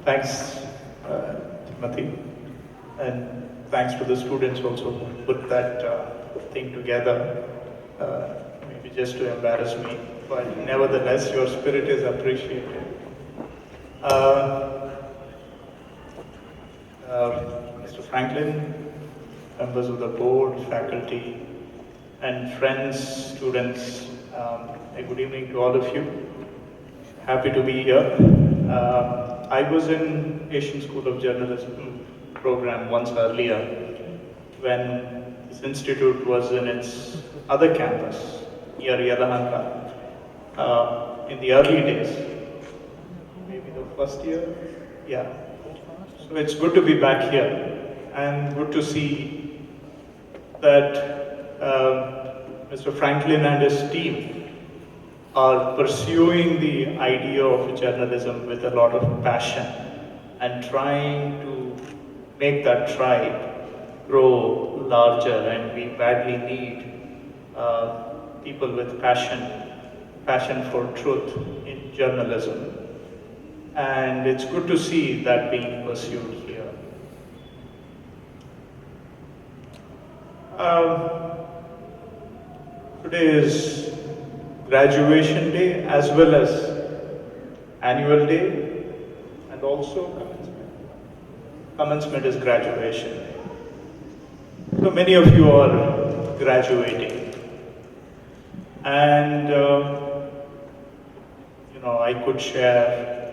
Thanks, Timothy, and thanks to the students also who put that thing together, maybe just to embarrass me, but nevertheless, your spirit is appreciated. Mr. Franklin, members of the board, faculty, and friends, students, a good evening to all of you. Happy to be here. I was in Asian School of Journalism program once earlier when this institute was in its other campus near Yelahanka in the early days, maybe the first year, yeah. So it's good to be back here and good to see that Mr. Franklin and his team are pursuing the idea of journalism with a lot of passion and trying to make that tribe grow larger, and we badly need people with passion for truth in journalism. And it's good to see that being pursued here. Today is graduation day as well as annual day, and also commencement. Commencement is graduation day. So many of you are graduating, and I could share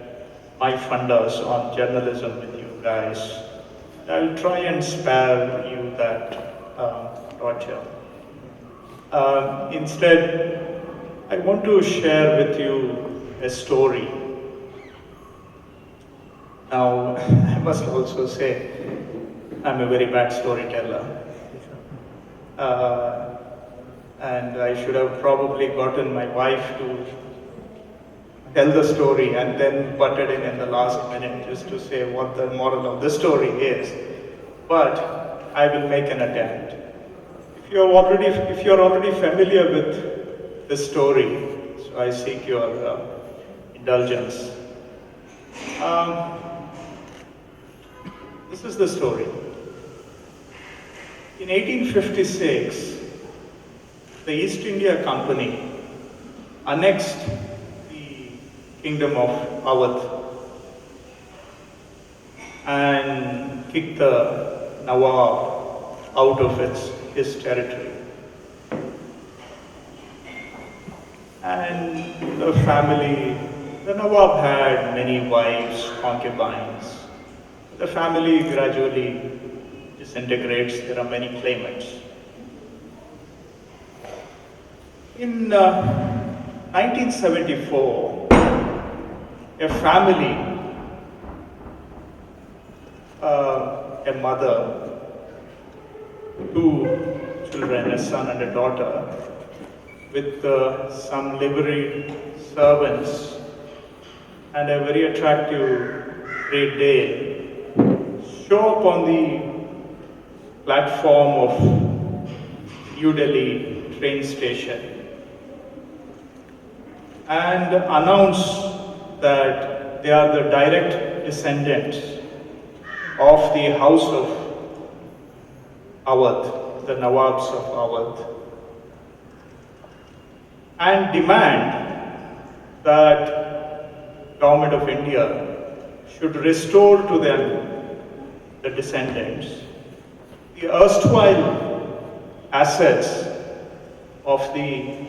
my funders on journalism with you guys. I'll try and spare you that torture. Instead, I want to share with you a story. Now, I must also say, I'm a very bad storyteller. And I should have probably gotten my wife to tell the story and then butted in the last minute just to say what the moral of the story is. But I will make an attempt. If you're already familiar with the story, so I seek your indulgence. This is the story. In 1856, the East India Company annexed the kingdom of Awadh and kicked the Nawab out of his territory. And the Nawab had many wives, concubines. The family gradually disintegrates. There are many claimants. In 1974, a family, a mother, two children, a son and a daughter, with some liveried servants and a very attractive Great Dane, show up on the platform of New Delhi train station and announce that they are the direct descendants of the house of Awadh, the Nawabs of Awadh, and demand that Government of India should restore to them, the descendants, the erstwhile assets of the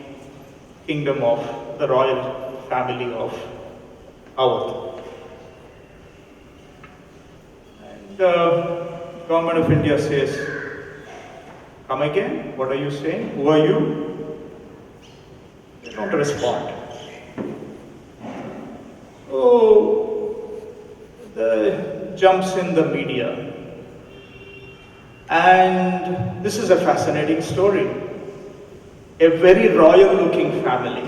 kingdom of the royal family of Awadh. And Government of India says, "Come again? What are you saying? Who are you?" They don't respond. So, jumps in the media. And this is a fascinating story. A very royal looking family.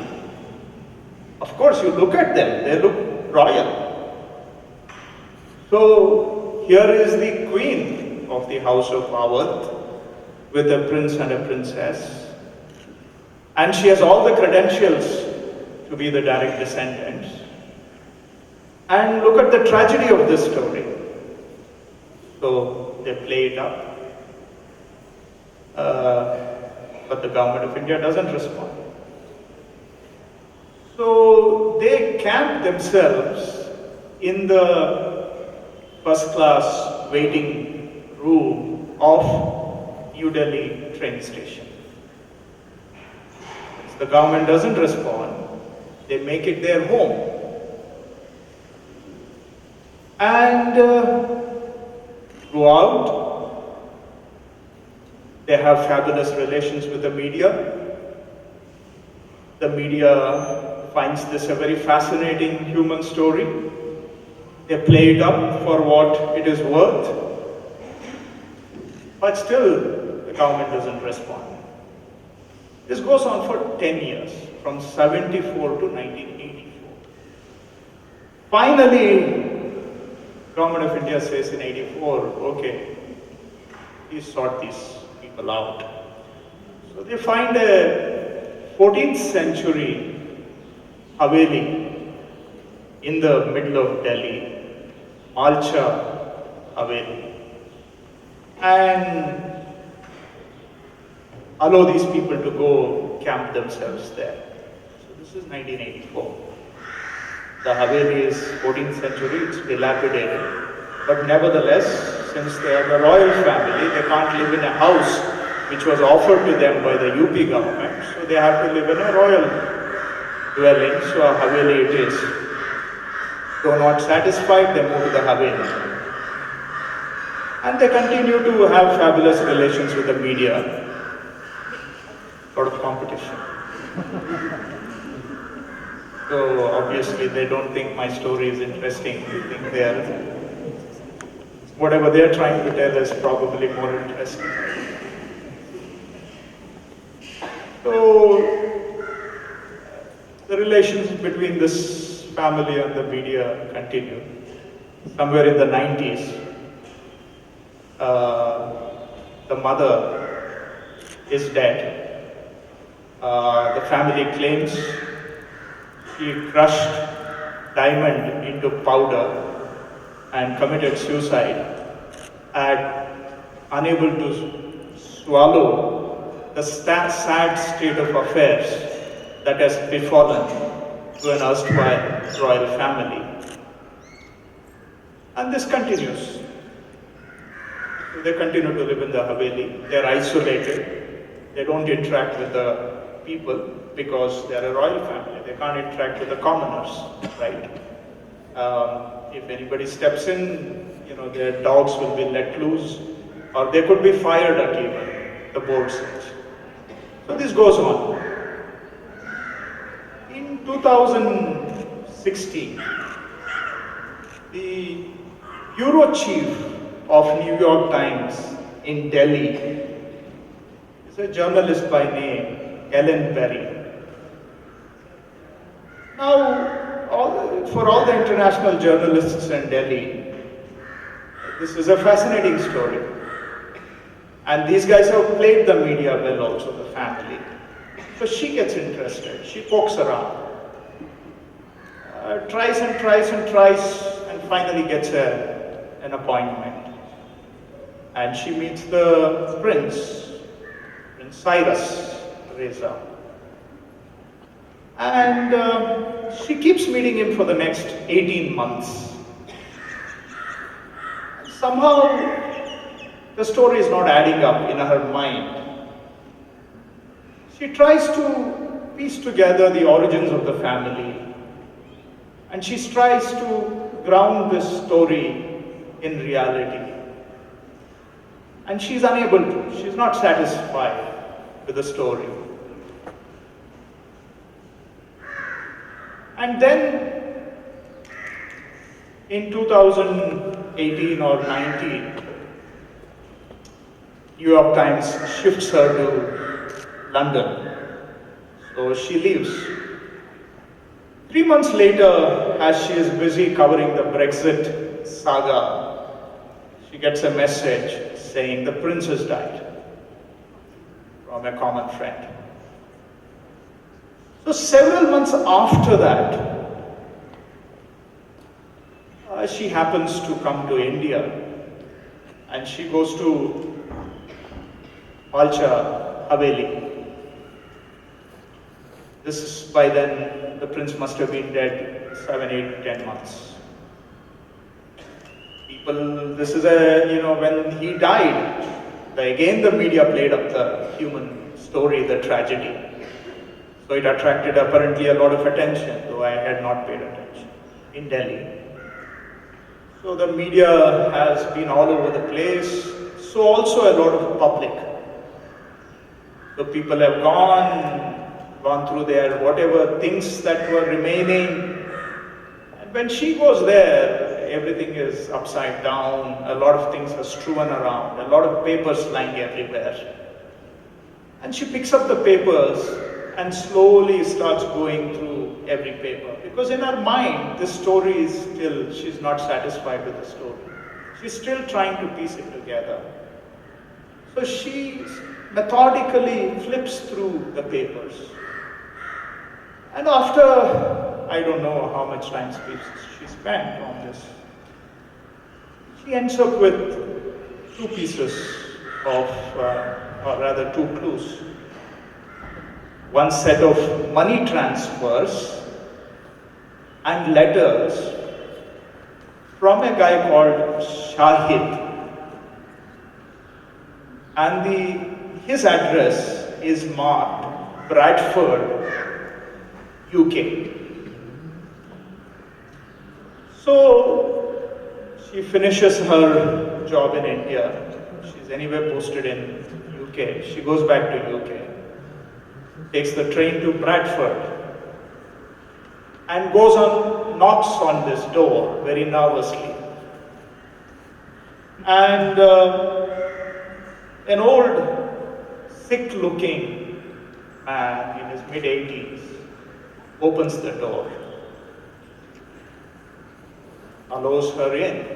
Of course, you look at them, they look royal. So, here is the queen of the house of Awadh with a prince and a princess. And she has all the credentials to be the direct descendants. And look at the tragedy of this story. So they play it up. But the government of India doesn't respond. So they camp themselves in the first class waiting room of New Delhi train station. If the government doesn't respond, they make it their home. And throughout, they have fabulous relations with the media. The media finds this a very fascinating human story. They play it up for what it is worth. But still, the government doesn't respond. This goes on for 10 years, from 74 to 1984. Finally, Government of India says in 84, okay, please sort these people out. So they find a 14th century Haveli in the middle of Delhi, Malcha Haveli, and allow these people to go camp themselves there. So this is 1984. The Haveli is 14th century, it's dilapidated. But nevertheless, since they are the royal family, they can't live in a house which was offered to them by the UP government. So they have to live in a royal dwelling, so a Haveli it is. Though not satisfied, they move to the Haveli. And they continue to have fabulous relations with the media. A lot of competition. So obviously they don't think my story is interesting. They think whatever they're trying to tell is probably more interesting. So the relations between this family and the media continue. Somewhere in the 90s, the mother is dead. The family claims she crushed diamond into powder and committed suicide, and unable to swallow the sad state of affairs that has befallen to an erstwhile royal family. And this continues. They continue to live in the Haveli. They're isolated. They don't interact with the people because they're a royal family. They can't interact with the commoners, right? If anybody steps in, their dogs will be let loose, or they could be fired at even, the board says. So this goes on. In 2016, the bureau chief of New York Times in Delhi is a journalist by name Ellen Berry. Now, for all the international journalists in Delhi, this is a fascinating story. And these guys have played the media well also, the family. So she gets interested, she pokes around, tries and tries and tries, and finally gets an appointment. And she meets the Prince Cyrus Reza. And she keeps meeting him for the next 18 months. Somehow, the story is not adding up in her mind. She tries to piece together the origins of the family, and she tries to ground this story in reality. And she's unable to. She's not satisfied with the story. And then, in 2018 or 19, New York Times shifts her to London. So she leaves. 3 months later, as she is busy covering the Brexit saga, she gets a message saying the prince has died from a common friend. So several months after that, She happens to come to India and she goes to Alcha Haveli. This is, by then, the prince must have been dead 7, 8, 10 months. This is when he died, again the media played up the human story, the tragedy. So it attracted apparently a lot of attention, though I had not paid attention, in Delhi. So the media has been all over the place, so also a lot of public. So people have gone through their whatever things that were remaining. And when she goes there, everything is upside down, a lot of things are strewn around, a lot of papers lying everywhere. And she picks up the papers and slowly starts going through every paper. Because in her mind, this story is still, she's not satisfied with the story. She's still trying to piece it together. So she methodically flips through the papers. And after, I don't know how much time she spent on this, she ends up with two pieces of, or rather two clues. One set of money transfers and letters from a guy called Shahid. And his address is marked Bradford, UK. So she finishes her job in India. She's anyway posted in UK. She goes back to UK, takes the train to Bradford, and knocks on this door very nervously. And an old, sick-looking man in his mid-80s opens the door, allows her in.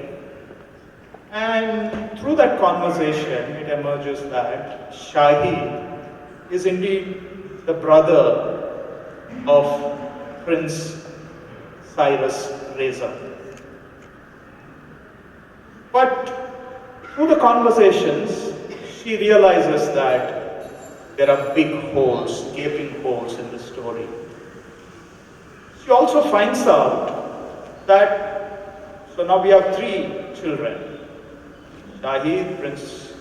And through that conversation, it emerges that Shahid is indeed the brother of Prince Cyrus Reza. But through the conversations, she realizes that there are big holes, gaping holes in the story. She also finds out that, so now we have 3 children. Shahid, Prince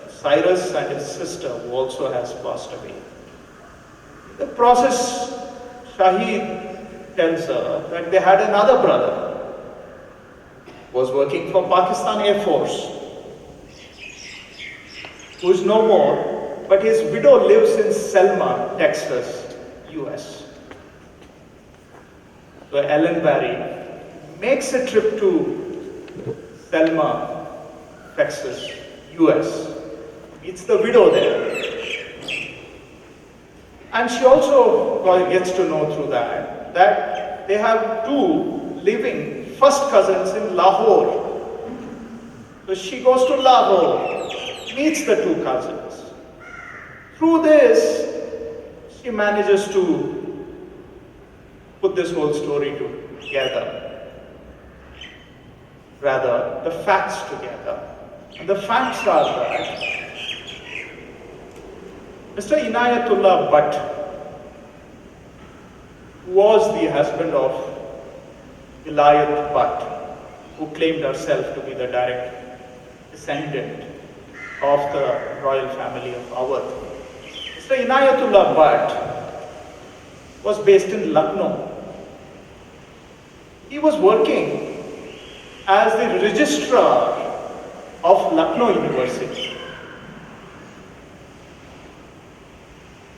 Cyrus, and his sister, who also has passed away. In the process, Shahid tells her that they had another brother who was working for Pakistan Air Force, who is no more, but his widow lives in Selma, Texas, US. So Ellen Barry makes a trip to Selma, Texas, US. Meets the widow there. And she also gets to know through that they have 2 living first cousins in Lahore. So she goes to Lahore, meets the 2 cousins. Through this, she manages to put this whole story together. Rather, the facts together. And the facts are that Mr. Inayatullah Bhatt, who was the husband of Vilayat Bhatt, who claimed herself to be the direct descendant of the royal family of Awadh. Mr. Inayatullah Bhatt was based in Lucknow. He was working as the registrar of Lucknow University.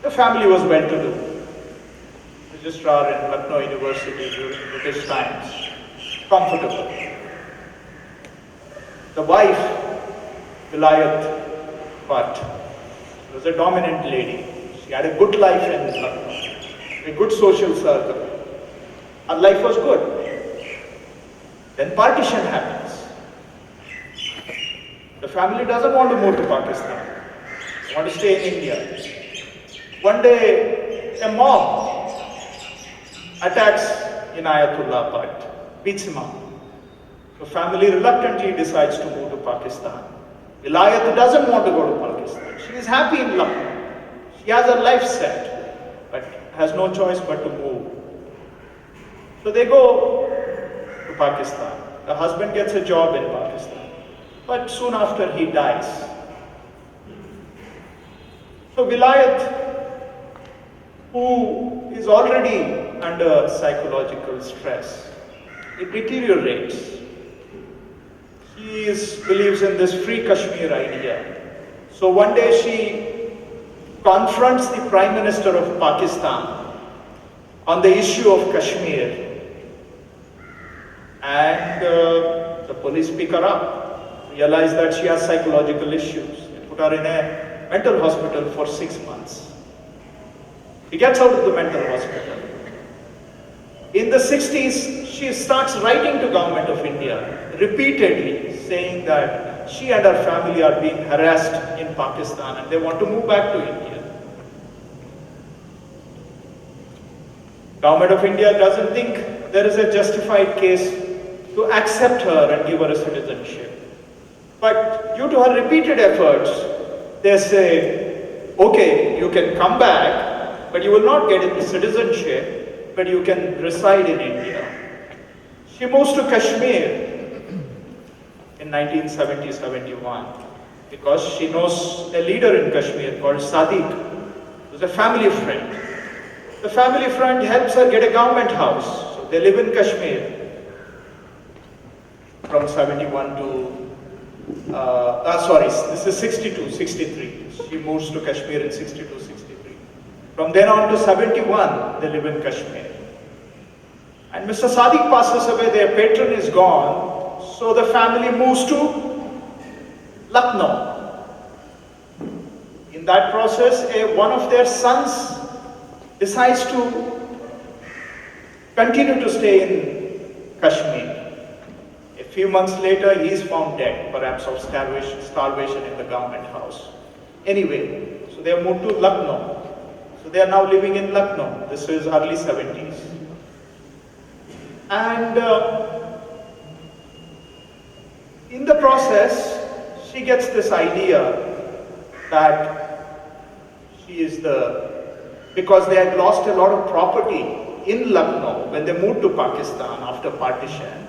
The family was well-to-do. Registrar in Lucknow University during British times. Comfortable. The wife, Vilayat Bhatt, was a dominant lady. She had a good life in Lucknow, a good social circle. Her life was good. Then partition happens. The family doesn't want to move to Pakistan. They want to stay in India. One day, a mob attacks Inayatullah Bhatt. beats him up. So family reluctantly decides to move to Pakistan. Vilayat doesn't want to go to Pakistan. She is happy in Lucknow. She has her life set, but has no choice but to move. So they go to Pakistan. The husband gets a job in Pakistan, but soon after he dies. So Vilayat, who is already under psychological stress, it deteriorates. She believes in this free Kashmir idea. So one day she confronts the Prime Minister of Pakistan on the issue of Kashmir. And the police pick her up, realize that she has psychological issues. They put her in a mental hospital for 6 months. She gets out of the mental hospital. In the 60s, she starts writing to Government of India repeatedly, saying that she and her family are being harassed in Pakistan and they want to move back to India. Government of India doesn't think there is a justified case to accept her and give her a citizenship. But due to her repeated efforts, they say, okay, you can come back, but you will not get the citizenship, but you can reside in India. She moves to Kashmir in 1970-71 because she knows a leader in Kashmir called Sadiq, who's a family friend. The family friend helps her get a government house. So they live in Kashmir from 71 to, this is 62, 63. She moves to Kashmir in 62, 63. From then on to 71, they live in Kashmir. And Mr. Sadiq passes away, their patron is gone, so the family moves to Lucknow. In that process, one of their sons decides to continue to stay in Kashmir. A few months later, he is found dead, perhaps of starvation in the government house. Anyway, so they have moved to Lucknow. So they are now living in Lucknow. This is early 70s. And in the process, she gets this idea that she is because they had lost a lot of property in Lucknow when they moved to Pakistan after partition.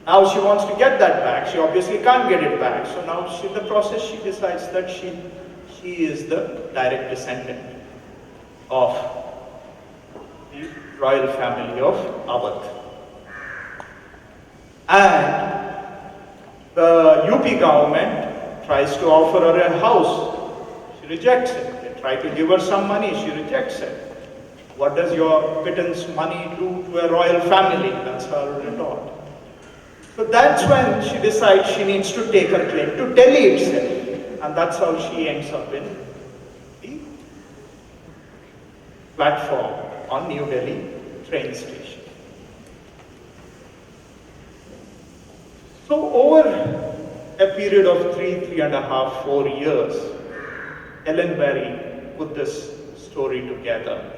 Now she wants to get that back. She obviously can't get it back. So now in the process she decides that she is the direct descendant of the royal family of Awadh. And the UP government tries to offer her a house. She rejects it. They try to give her some money. She rejects it. What does your pittance money do to a royal family? That's her retort. So that's when she decides she needs to take her claim to Delhi itself. And that's how she ends up in the platform on New Delhi train station. So over a period of 3.5, 4 years, Ellen Berry put this story together.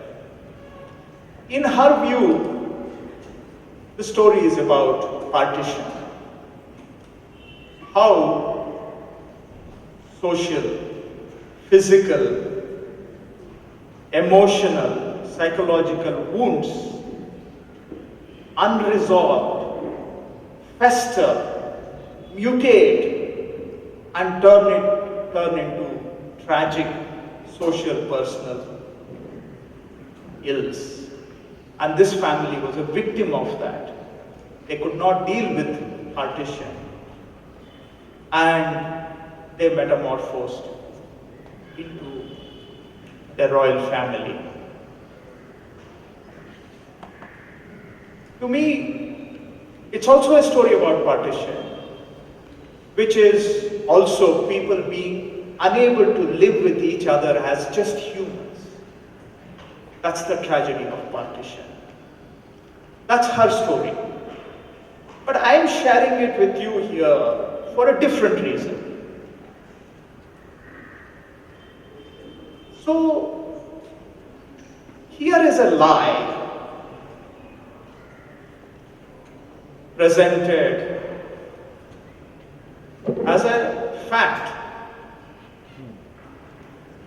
In her view, the story is about partition. How social, physical, emotional, psychological wounds, unresolved, fester, mutate, and turn into tragic social, personal ills. And this family was a victim of that. They could not deal with partition. And they metamorphosed into the royal family. To me, it's also a story about partition, which is also people being unable to live with each other as just humans. That's the tragedy of partition. That's her story. But I'm sharing it with you here for a different reason. So, here is a lie presented as a fact,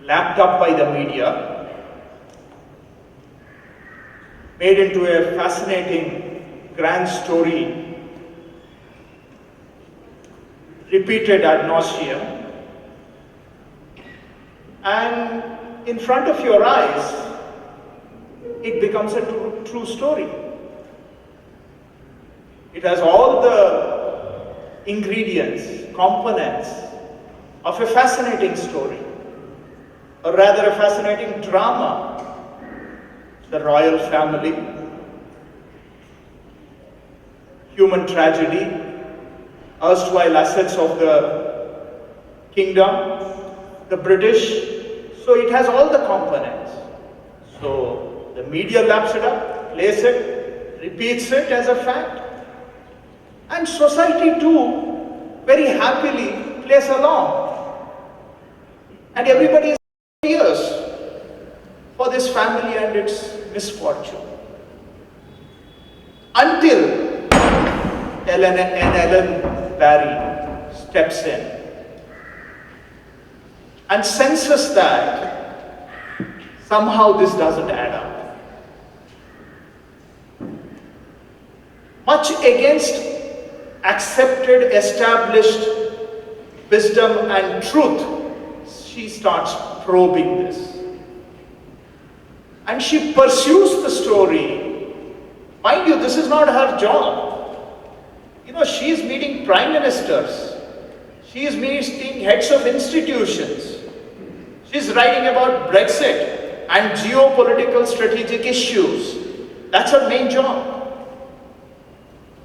lapped up by the media, made into a fascinating grand story, repeated ad nauseum, and in front of your eyes, it becomes a true story. It has all the ingredients, components of a fascinating story, or rather a fascinating drama. The royal family, human tragedy, erstwhile assets of the kingdom, the British. So it has all the components. So the media laps it up, plays it, repeats it as a fact. And society too very happily plays along. And everybody is tears for this family and its misfortune. Until Ellen Barry steps in and senses that somehow this doesn't add up. Much against accepted, established wisdom and truth, she starts probing this. And she pursues the story. Mind you, this is not her job. You know, she is meeting prime ministers. She is meeting heads of institutions. She is writing about Brexit and geopolitical strategic issues. That's her main job.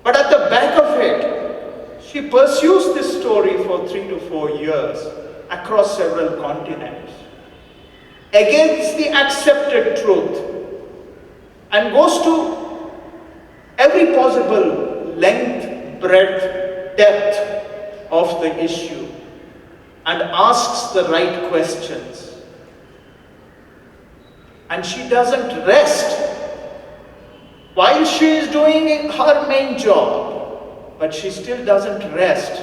But at the back of it, she pursues this story for 3 to 4 years across several continents, against the accepted truth, and goes to every possible length, breadth, depth of the issue and asks the right questions. And she doesn't rest while she is doing her main job, but she still doesn't rest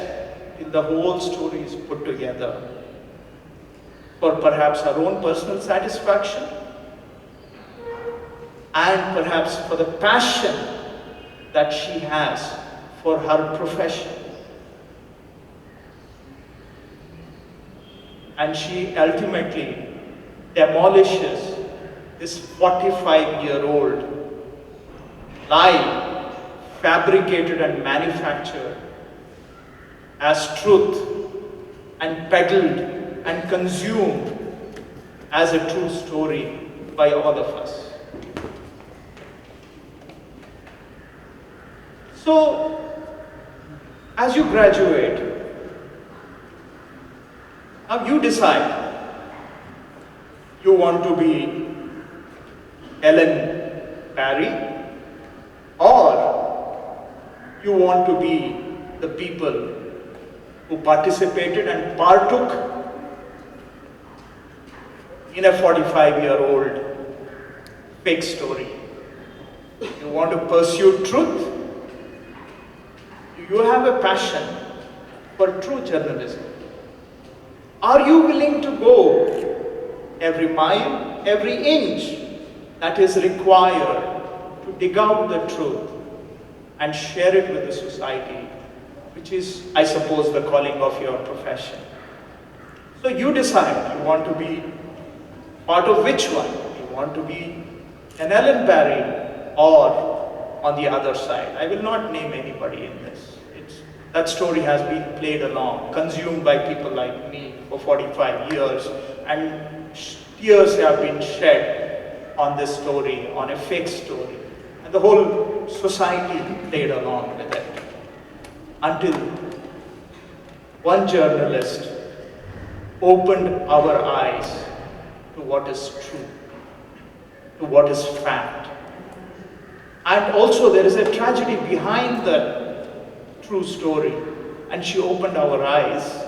till the whole story is put together. For perhaps her own personal satisfaction, and perhaps for the passion that she has for her profession. And she ultimately demolishes this 45-year-old lie, fabricated and manufactured as truth, and peddled and consumed as a true story by all of us. So, as you graduate, now you decide. You want to be Ellen Barry, or you want to be the people who participated and partook in a 45-year-old fake story. You want to pursue truth? You have a passion for true journalism. Are you willing to go every mile, every inch that is required to dig out the truth and share it with the society, which is, I suppose, the calling of your profession? So you decide, you want to be part of which one? You want to be an Ellen Barry or on the other side? I will not name anybody in this. That story has been played along, consumed by people like me for 45 years, and tears have been shed on this story, on a fake story. And the whole society played along with it. Until one journalist opened our eyes to what is true, to what is fact. And also there is a tragedy behind the true story, and she opened our eyes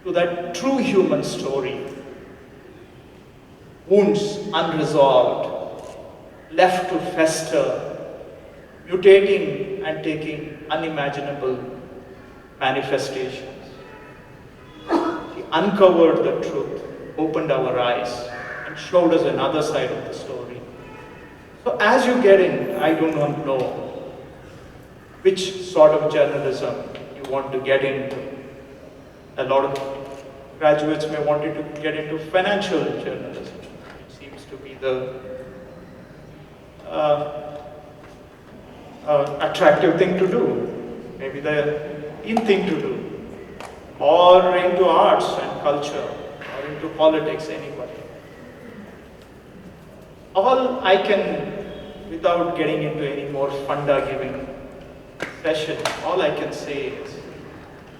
to that true human story. Wounds unresolved, left to fester, mutating and taking unimaginable manifestations. He uncovered the truth, opened our eyes, and showed us another side of the story. So as you get in, I do not know which sort of journalism you want to get into. A lot of graduates may want to get into financial journalism. It seems to be the attractive thing to do, maybe the in thing to do, or into arts and culture, or into politics, anybody. All I can, without getting into any more funda giving session, all I can say is,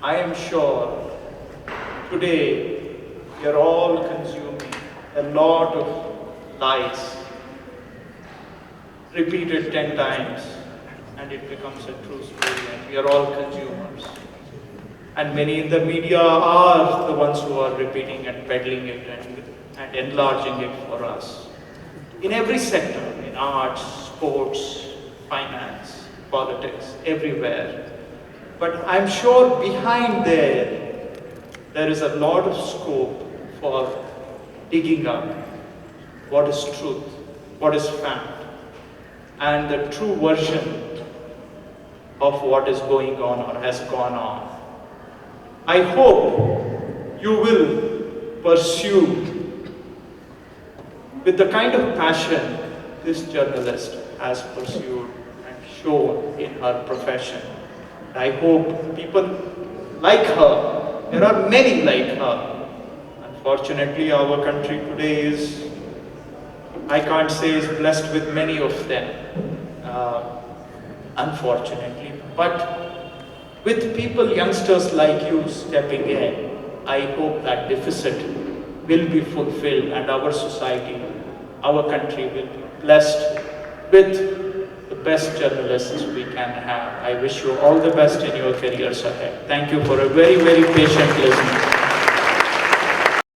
I am sure today we are all consuming a lot of lies, repeated 10 times, and it becomes a true story, and we are all consumers. And many in the media are the ones who are repeating and peddling it and enlarging it for us. In every sector, in arts, sports, finance, politics, everywhere. But I'm sure behind there is a lot of scope for digging up what is truth, what is fact, and the true version of what is going on or has gone on. I hope you will pursue with the kind of passion this journalist has pursued and shown in her profession. I hope people like her, there are many like her. Unfortunately, our country today is, I can't say is blessed with many of them. Unfortunately, but with people, youngsters like you stepping in, I hope that deficit will be fulfilled and our society, our country will be blessed with the best journalists we can have. I wish you all the best in your careers ahead. Thank you for a very, very patient listening.